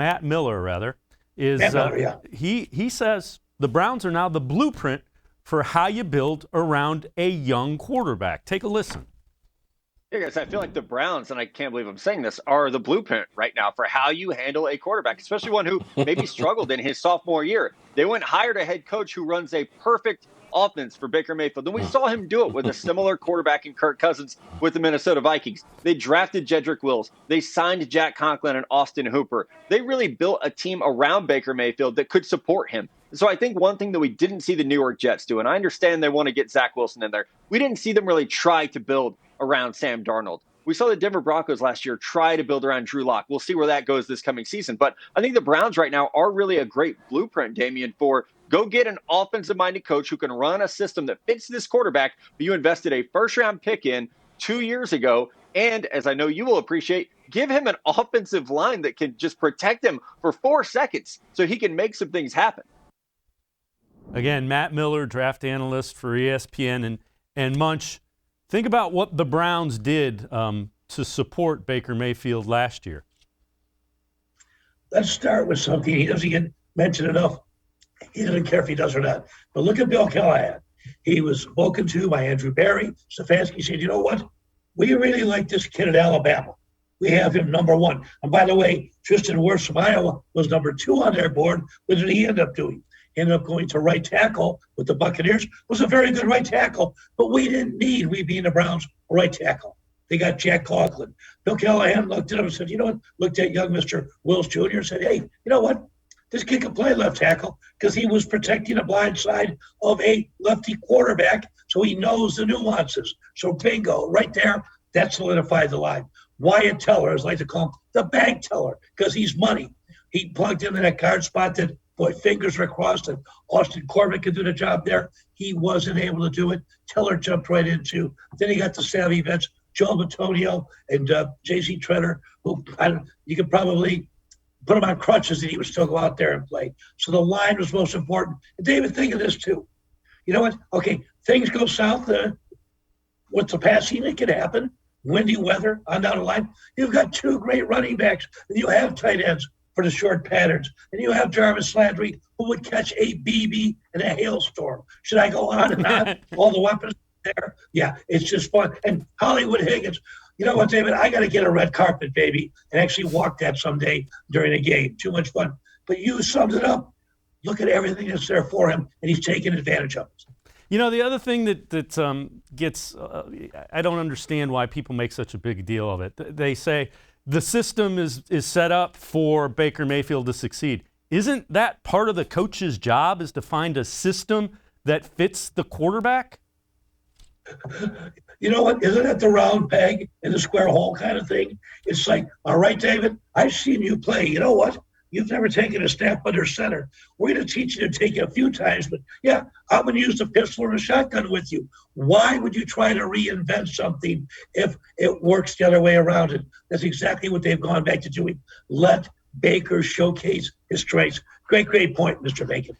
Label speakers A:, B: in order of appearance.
A: Matt Miller, rather, is
B: Matt Miller, yeah.
A: he says the Browns are now the blueprint for how you build around a young quarterback. Take a listen.
C: Yeah, guys, I feel like the Browns, and I can't believe I'm saying this, are the blueprint right now for how you handle a quarterback, especially one who maybe struggled in his sophomore year. They went and hired a head coach who runs a perfect offense for Baker Mayfield. And we saw him do it with a similar quarterback in Kirk Cousins with the Minnesota Vikings. They drafted Jedrick Wills. They signed Jack Conklin and Austin Hooper. They really built a team around Baker Mayfield that could support him. So I think one thing that we didn't see the New York Jets do, and I understand they want to get Zach Wilson in there, we didn't see them really try to build around Sam Darnold. We saw the Denver Broncos last year try to build around Drew Lock. We'll see where that goes this coming season. But I think the Browns right now are really a great blueprint, Damian, for go get an offensive-minded coach who can run a system that fits this quarterback that you invested a first-round pick in 2 years ago. And as I know you will appreciate, give him an offensive line that can just protect him for 4 seconds so he can make some things happen.
A: Again, Matt Miller, draft analyst for ESPN, and Munch. Think about what the Browns did to support Baker Mayfield last year.
B: Let's start with something he doesn't get mentioned enough. He doesn't care if he does or not. But look at Bill Callahan. He was spoken to by Andrew Berry. Stefanski said, you know what? We really like this kid at Alabama. We have him number 1. And by the way, Tristan Wirfs from Iowa was number 2 on their board. What did he end up doing? Ended up going to right tackle with the Buccaneers. Was a very good right tackle, but we being the Browns, a right tackle. They got Jack Conklin. Bill Callahan looked at him and said, you know what? Looked at young Mr. Wills Jr. and said, hey, you know what? This kid can play left tackle because he was protecting the blind side of a lefty quarterback, so he knows the nuances. So bingo, right there, that solidified the line. Wyatt Teller, as I like to call him, the bank teller, because he's money. He plugged into that guard spot that, boy, fingers were crossed, and Austin Corbett could do the job there. He wasn't able to do it. Teller jumped right into. Then he got the savvy vets, Joe Matonio and J.C. Treader, who you could probably put him on crutches and he would still go out there and play. So the line was most important. And David, think of this too. You know what? Okay, things go south. With the passing, it can happen. Windy weather on down the line. You've got 2 great running backs, and you have tight ends for the short patterns. And you have Jarvis Landry, who would catch a BB in a hailstorm. Should I go on and on? All the weapons there. Yeah, it's just fun. And Hollywood Higgins, you know what, David? I got to get a red carpet, baby, and actually walk that someday during a game. Too much fun. But you summed it up. Look at everything that's there for him, and he's taking advantage of it.
A: You know, the other thing that gets I don't understand why people make such a big deal of it. They say the system is set up for Baker Mayfield to succeed. Isn't that part of the coach's job, is to find a system that fits the quarterback?
B: You know what? Isn't that the round peg in the square hole kind of thing? It's like, all right, David, I've seen you play. You know what? You've never taken a snap under center. We're going to teach you to take it a few times, but yeah, I'm going to use the pistol or a shotgun with you. Why would you try to reinvent something if it works the other way around? And that's exactly what they've gone back to doing. Let Baker showcase his strengths. Great point, Mr. Bacon.